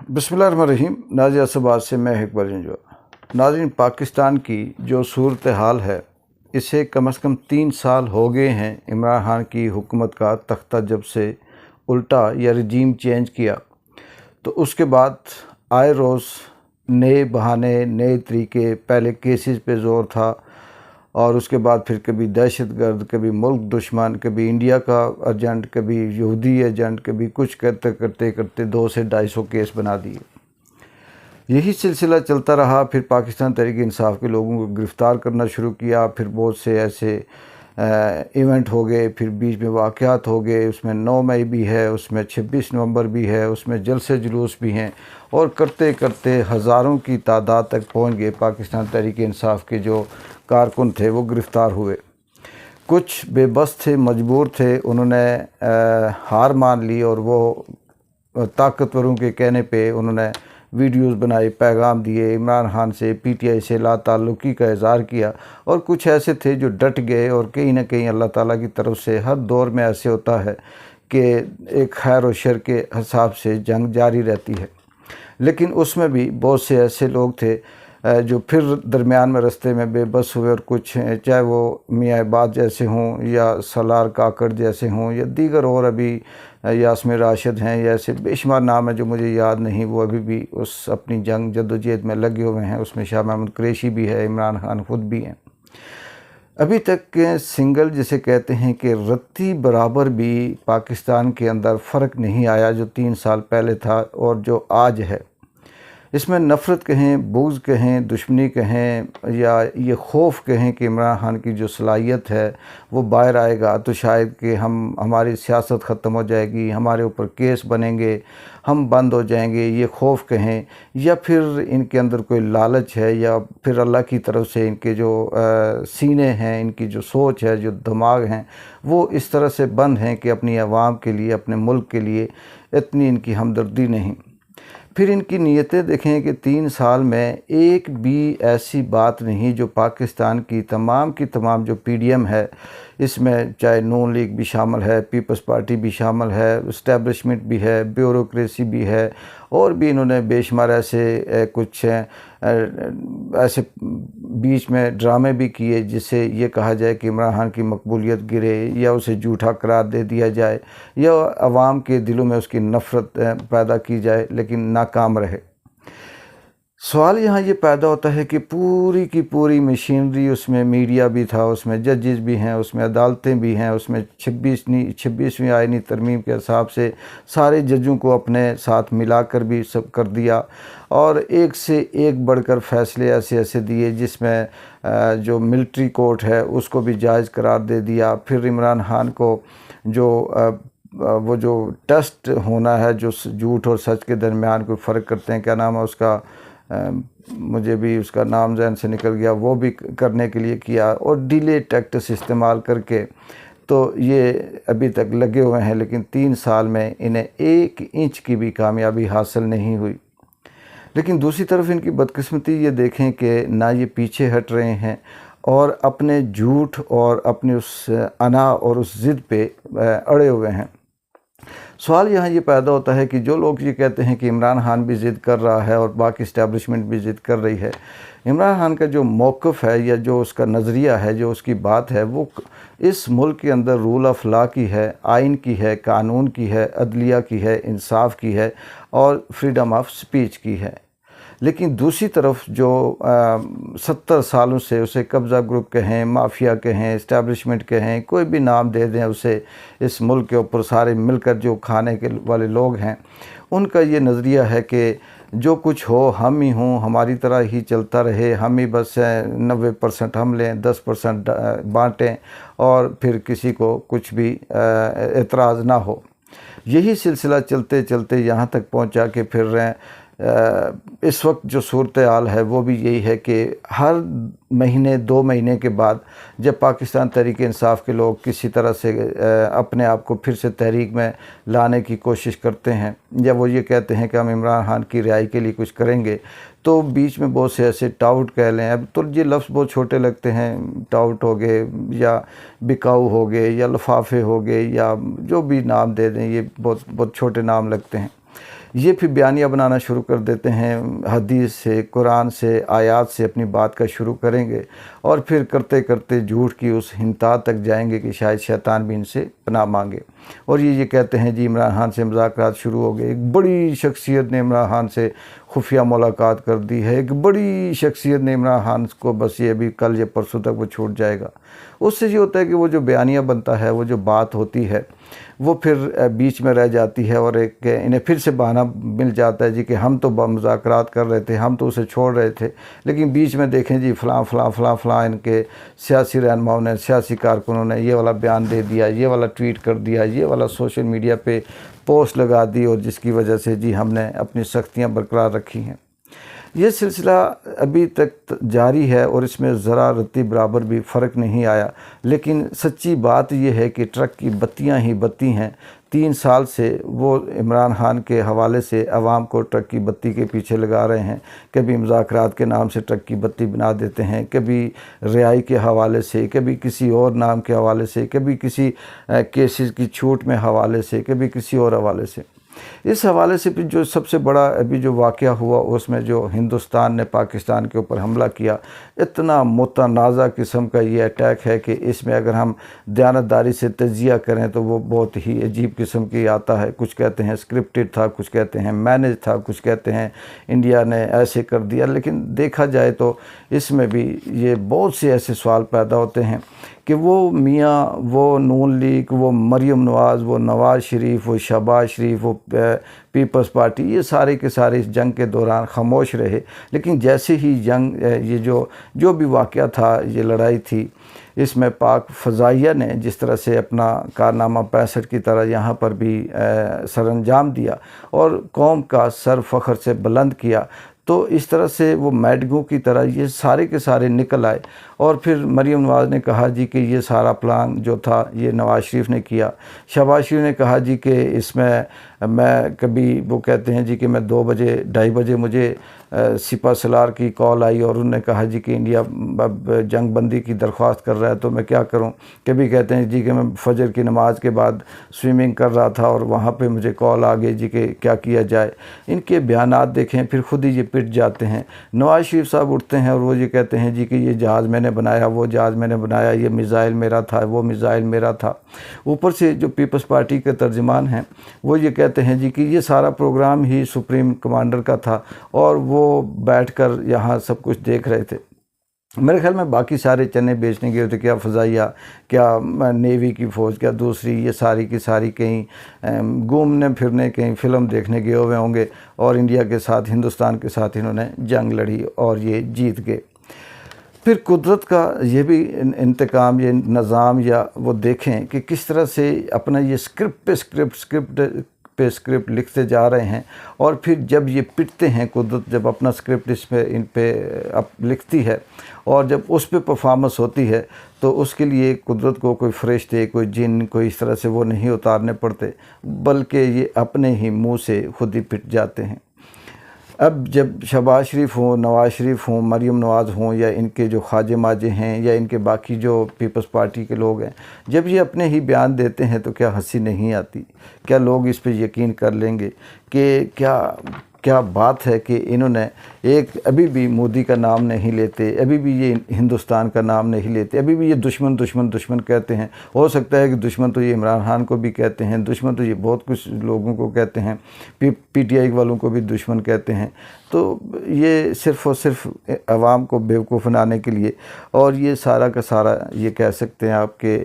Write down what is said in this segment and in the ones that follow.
बिस्मिल्लाहिर्रहमानिर्रहीम। नाज़िर असबाद से मैं इकबाल जंजवा। नाज़रीन, पाकिस्तान की जो सूरत हाल है, इसे कम से कम 3 साल हो गए हैं इमरान खान की हुकूमत का तख्ता जब से उल्टा या रजीम चेंज किया। तो उसके बाद आए रोज़ नए बहाने, नए तरीके। पहले केसेस पे ज़ोर था और उसके बाद फिर कभी दहशतगर्द, कभी मुल्क दुश्मन, कभी इंडिया का एजेंट, कभी यहूदी एजेंट, कभी कुछ करते करते करते 200 से 250 केस बना दिए। यही सिलसिला चलता रहा। फिर पाकिस्तान तहरीक इंसाफ के लोगों को गिरफ़्तार करना शुरू किया। फिर बहुत से ऐसे इवेंट हो गए, फिर बीच में वाक़यात हो गए। उसमें 9 मई भी है, उसमें 26 नवंबर भी है, उसमें जलसे जुलूस भी हैं। और करते करते हज़ारों की तादाद तक पहुंच गए। पाकिस्तान तहरीक इंसाफ के जो कारकुन थे वो गिरफ़्तार हुए। कुछ बेबस थे, मजबूर थे, उन्होंने हार मान ली और वो ताकतवरों के कहने पे उन्होंने वीडियोस बनाए, पैगाम दिए, इमरान खान से, पीटीआई से ला ताल्लुकी का इज़हार किया। और कुछ ऐसे थे जो डट गए। और कहीं ना कहीं अल्लाह ताला की तरफ से हर दौर में ऐसे होता है कि एक खैर और शर के हिसाब से जंग जारी रहती है। लेकिन उसमें भी बहुत से ऐसे लोग थे जो फिर दरमियान में रास्ते में बेबस हुए। और कुछ चाहे वो मियाँ इबाद जैसे हों या सलार काकड़ जैसे हों या दीगर और अभी यास्मीन राशिद हैं या ऐसे बेशुमार नाम है जो मुझे याद नहीं, वो अभी भी उस अपनी जंग जद्दोजहद में लगे हुए हैं। उसमें शाह महमूद कुरैशी भी है, इमरान खान खुद भी हैं। अभी तक के सिंगल जिसे कहते हैं कि रत्ती बराबर भी पाकिस्तान के अंदर फ़र्क नहीं आया जो 3 साल पहले था और जो आज है। इसमें नफ़रत कहें, बुग़्ज़ कहें, दुश्मनी कहें या ये खौफ कहें कि इमरान खान की जो सलाहियत है वो बाहर आएगा तो शायद कि हमारी सियासत ख़त्म हो जाएगी, हमारे ऊपर केस बनेंगे, हम बंद हो जाएंगे, ये खौफ कहें। या फिर इनके अंदर कोई लालच है या फिर अल्लाह की तरफ से इनके जो सीने हैं, इनकी जो सोच है, जो दिमाग हैं, वो इस तरह से बंद हैं कि अपनी आवाम के लिए, अपने मुल्क के लिए इतनी इनकी हमदर्दी नहीं। फिर इनकी नीयतें देखें कि 3 साल में एक भी ऐसी बात नहीं जो पाकिस्तान की तमाम जो पीडीएम है, इसमें चाहे नून लीग भी शामिल है, पीपल्स पार्टी भी शामिल है, इस्टेब्लिशमेंट भी है, ब्यूरोक्रेसी भी है, और भी इन्होंने बेशुमार ऐसे कुछ ऐसे बीच में ड्रामे भी किए जिससे ये कहा जाए कि इमरान खान की मकबूलियत गिरे या उसे झूठा करार दे दिया जाए या आवाम के दिलों में उसकी नफ़रत पैदा की जाए, लेकिन नाकाम रहे। सवाल यहाँ ये पैदा होता है कि पूरी की पूरी मशीनरी, उसमें मीडिया भी था, उसमें जजेस भी हैं, उसमें अदालतें भी हैं, उसमें 26वीं आईनी तरमीम के हिसाब से सारे जजों को अपने साथ मिलाकर भी सब कर दिया। और एक से एक बढ़कर फ़ैसले ऐसे ऐसे दिए जिसमें जो मिलिट्री कोर्ट है उसको भी जायज़ करार दे दिया। फिर इमरान खान को जो वो जो टेस्ट होना है जो झूठ और सच के दरमियान कोई फ़र्क करते हैं, क्या नाम है उसका, मुझे भी उसका नाम ज़हन से निकल गया, वो भी करने के लिए किया। और डिले टैक्टिक्स इस्तेमाल करके तो ये अभी तक लगे हुए हैं। लेकिन 3 साल में इन्हें 1 इंच की भी कामयाबी हासिल नहीं हुई। लेकिन दूसरी तरफ इनकी बदकिस्मती ये देखें कि ना ये पीछे हट रहे हैं और अपने झूठ और अपनी उस अना और उस ज़िद पे अड़े हुए हैं। सवाल यहाँ ये पैदा होता है कि जो लोग ये कहते हैं कि इमरान खान भी ज़िद कर रहा है और बाकी इस्टेब्लिशमेंट भी ज़िद कर रही है, इमरान खान का जो मौक़िफ़ है या जो उसका नज़रिया है, जो उसकी बात है, वो इस मुल्क के अंदर रूल ऑफ लॉ की है, आइन की है, कानून की है, अदलिया की है, इंसाफ की है और फ्रीडम ऑफ स्पीच की है। लेकिन दूसरी तरफ जो 70 सालों से उसे कब्ज़ा ग्रुप कहें, माफिया कहें, इस्टेब्लिशमेंट कहें, कोई भी नाम दे दें उसे, इस मुल्क के ऊपर सारे मिलकर जो खाने के वाले लोग हैं, उनका ये नज़रिया है कि जो कुछ हो हम ही हों, हमारी तरह ही चलता रहे, हम ही बस 90% हम लें, 10% बाँटें और फिर किसी को कुछ भी एतराज़ ना हो। यही सिलसिला चलते चलते यहाँ तक पहुँचा कि फिर इस वक्त जो सूरत हाल है वो भी यही है कि हर महीने 2 महीने के बाद जब पाकिस्तान तहरीक इंसाफ के लोग किसी तरह से अपने आप को फिर से तहरीक में लाने की कोशिश करते हैं या वो ये कहते हैं कि हम इमरान खान की रिहाई के लिए कुछ करेंगे, तो बीच में बहुत से ऐसे टाउट कह लें, अब तो ये लफ्ज़ बहुत छोटे लगते हैं, टाउट हो गए या बिकाऊ हो गए या लिफाफे हो गए या जो भी नाम दे दें, ये बहुत बहुत छोटे नाम लगते हैं। ये फिर बयानिया बनाना शुरू कर देते हैं, हदीस से, कुरान से, आयात से अपनी बात का शुरू करेंगे और फिर करते करते झूठ की उस हिंतात तक जाएंगे कि शायद शैतान भी इनसे पनाह मांगे। और ये कहते हैं जी इमरान खान से मुज़ाकरात शुरू हो गए। एक बड़ी शख्सियत ने इमरान खान से खुफिया मुलाकात कर दी है, एक बड़ी शख्सियत ने इमरान खान को बस ये अभी कल या परसों तक वो छूट जाएगा। उससे ये होता है कि वो जो बयानिया बनता है, वो जो बात होती है, वो फिर बीच में रह जाती है और एक इन्हें फिर से बहाना मिल जाता है जी कि हम तो मुज़ाकरात कर रहे थे, हम तो उसे छोड़ रहे थे, लेकिन बीच में देखें जी फ़लाँ फ़लाँ फ़लाँ फ़लाँ इनके सियासी रहनुमाओं ने, सियासी कारकुनों ने ये वाला बयान दे दिया, ये वाला ट्वीट कर दिया, ये वाला सोशल मीडिया पे पोस्ट लगा दी और जिसकी वजह से जी हमने अपनी सख्तियाँ बरकरार रखी हैं। ये सिलसिला अभी तक जारी है और इसमें ज़रा रत्ती बराबर भी फ़र्क नहीं आया। लेकिन सच्ची बात यह है कि ट्रक की बत्तियां ही बत्ती हैं। 3 साल से वो इमरान खान के हवाले से आवाम को ट्रक की बत्ती के पीछे लगा रहे हैं। कभी मुज़ाकरात के नाम से ट्रक की बत्ती बना देते हैं, कभी रिहाई के हवाले से, कभी किसी और नाम के हवाले से, कभी किसी केसेस की छूट में हवाले से, कभी किसी और हवाले से। इस हवाले से भी जो सबसे बड़ा अभी जो वाक़या हुआ उसमें जो हिंदुस्तान ने पाकिस्तान के ऊपर हमला किया, इतना मुतनाज़ा किस्म का ये अटैक है कि इसमें अगर हम दयानतदारी से तजिया करें तो वो बहुत ही अजीब किस्म की आता है। कुछ कहते हैं स्क्रिप्टेड था, कुछ कहते हैं मैनेज था, कुछ कहते हैं इंडिया ने ऐसे कर दिया। लेकिन देखा जाए तो इसमें भी ये बहुत से ऐसे सवाल पैदा होते हैं कि वो मियाँ, वो नून लीग, वो मरीम नवाज़, वो नवाज़ शरीफ, वो शहबाज शरीफ, वो पीपल्स पार्टी, ये सारे के सारे इस जंग के दौरान खामोश रहे। लेकिन जैसे ही जंग ये जो भी वाक़या था, ये लड़ाई थी, इसमें पाक फ़ज़ाइया ने जिस तरह से अपना कारनामा 65 की तरह यहाँ पर भी सरअंजाम दिया और कौम का सर फ़ख्र से बुलंद किया, तो इस तरह से वो मैडगो की तरह ये सारे के सारे निकल आए। और फिर मरीम नवाज़ ने कहा जी कि ये सारा प्लान जो था ये नवाज़ शरीफ ने किया। शहबाज शरीफ ने कहा जी कि इसमें मैं कभी, वो कहते हैं जी कि मैं 2 बजे 2:30 बजे मुझे सिपा सलार की कॉल आई और उन्होंने कहा जी कि इंडिया जंग बंदी की दरख्वास्त कर रहा है, तो मैं क्या करूं। कभी कहते हैं जी कि मैं फजर की नमाज के बाद स्विमिंग कर रहा था और वहाँ पे मुझे कॉल आ गई जी कि क्या किया जाए। इनके बयानात देखें, फिर खुद ही ये पिट जाते हैं। नवाज़ शरीफ साहब उठते हैं और वो ये कहते हैं जी कि ये जहाज़ मैंने बनाया, वो जहाज़ मैंने बनाया, ये मिज़ाइल मेरा था, वो मिज़ाइल मेरा था। ऊपर से जो पीपल्स पार्टी के तर्जुमान हैं वो ये कहते हैं जी कि ये सारा प्रोग्राम ही सुप्रीम कमांडर का था और वो बैठकर यहाँ सब कुछ देख रहे थे। मेरे ख्याल में बाकी सारे चने बेचने गए थे, क्या फ़ज़ाइया, क्या नेवी की फ़ौज, क्या दूसरी, ये सारी की सारी कहीं घूमने फिरने, कहीं फ़िल्म देखने गए हुए होंगे और इंडिया के साथ, हिंदुस्तान के साथ इन्होंने जंग लड़ी और ये जीत गए। फिर कुदरत का ये भी इंतकाम, ये निज़ाम, या वो देखें कि किस तरह से अपना ये स्क्रिप्ट पे स्क्रिप्ट लिखते जा रहे हैं और फिर जब ये पिटते हैं, कुदरत जब अपना स्क्रिप्ट इस पे इन पे अब लिखती है और जब उस पे परफॉर्मेंस होती है तो उसके लिए कुदरत को कोई फरिश्ते, कोई जिन, कोई इस तरह से वो नहीं उतारने पड़ते, बल्कि ये अपने ही मुंह से खुद ही पिट जाते हैं। अब जब शहबाज शरीफ हों, नवाज़ शरीफ हों, मरीम नवाज़ हों, या इनके जो ख्वाजे माजे हैं, या इनके बाकी जो पीपल्स पार्टी के लोग हैं, जब ये अपने ही बयान देते हैं तो क्या हंसी नहीं आती? क्या लोग इस पे यकीन कर लेंगे कि क्या बात है कि इन्होंने एक, अभी भी मोदी का नाम नहीं लेते, अभी भी ये हिंदुस्तान का नाम नहीं लेते, अभी भी ये दुश्मन दुश्मन दुश्मन कहते हैं। हो सकता है कि दुश्मन तो ये इमरान खान को भी कहते हैं, दुश्मन तो ये बहुत कुछ लोगों को कहते हैं, पीटीआई वालों को भी दुश्मन कहते हैं। तो ये सिर्फ़ और सिर्फ आवाम को बेवकूफ़ बनाने के लिए, और ये सारा का सारा ये कह सकते हैं आपके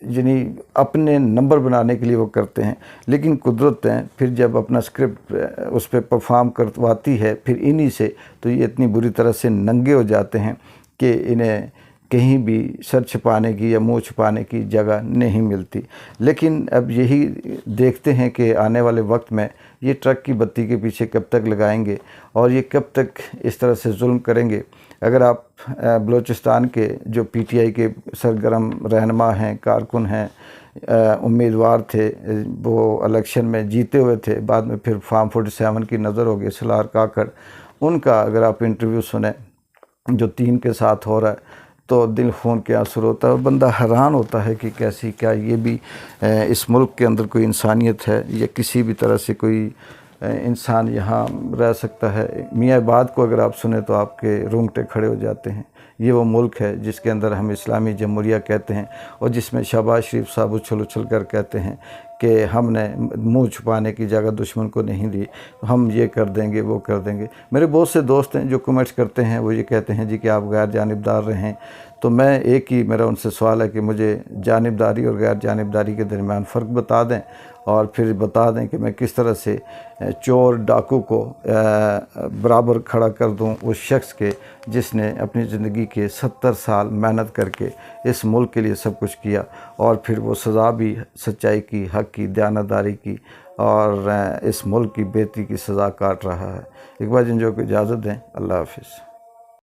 यानी अपने नंबर बनाने के लिए वो करते हैं। लेकिन कुदरत है फिर जब अपना स्क्रिप्ट उस पर परफॉर्म करवाती है फिर इन्हीं से, तो ये इतनी बुरी तरह से नंगे हो जाते हैं कि इन्हें कहीं भी सर छुपाने की या मुंह छुपाने की जगह नहीं मिलती। लेकिन अब यही देखते हैं कि आने वाले वक्त में ये ट्रक की बत्ती के पीछे कब तक लगाएंगे और ये कब तक इस तरह से जुल्म करेंगे। अगर आप बलूचिस्तान के जो पीटीआई के सरगर्म रहनुमा हैं, कारकुन हैं, उम्मीदवार थे, वो इलेक्शन में जीते हुए थे, बाद में फिर फार्म 47 की नज़र हो गई, सलार काकड़, उनका अगर आप इंटरव्यू सुने जो 3 के साथ हो रहा है, तो दिल खून के आंसू होता है और बंदा हैरान होता है कि कैसी क्या ये भी इस मुल्क के अंदर कोई इंसानियत है या किसी भी तरह से कोई इंसान यहाँ रह सकता है। मियाँ बात को अगर आप सुने तो आपके रोंगटे खड़े हो जाते हैं। ये वो मुल्क है जिसके अंदर हम इस्लामी जमहूरिया कहते हैं और जिसमें शहबाज शरीफ साहब उछल उछल कर कहते हैं कि हमने मुंह छुपाने की जगह दुश्मन को नहीं दी, हम ये कर देंगे वो कर देंगे। मेरे बहुत से दोस्त हैं जो कमेंट्स करते हैं, वो ये कहते हैं जी कि आप गैर जानिबदार रहें। तो मैं एक ही मेरा उनसे सवाल है कि मुझे जानिबदारी और गैर जानिबदारी के दरमियान फ़र्क बता दें और फिर बता दें कि मैं किस तरह से चोर डाकू को बराबर खड़ा कर दूं उस शख्स के जिसने अपनी ज़िंदगी के 70 साल मेहनत करके इस मुल्क के लिए सब कुछ किया और फिर वो सज़ा भी सच्चाई की, हक़ की, दयानतदारी की और इस मुल्क की बेहतरी की सज़ा काट रहा है। इकबाल जंजो को इजाज़त दें। अल्लाह हाफ़िज़।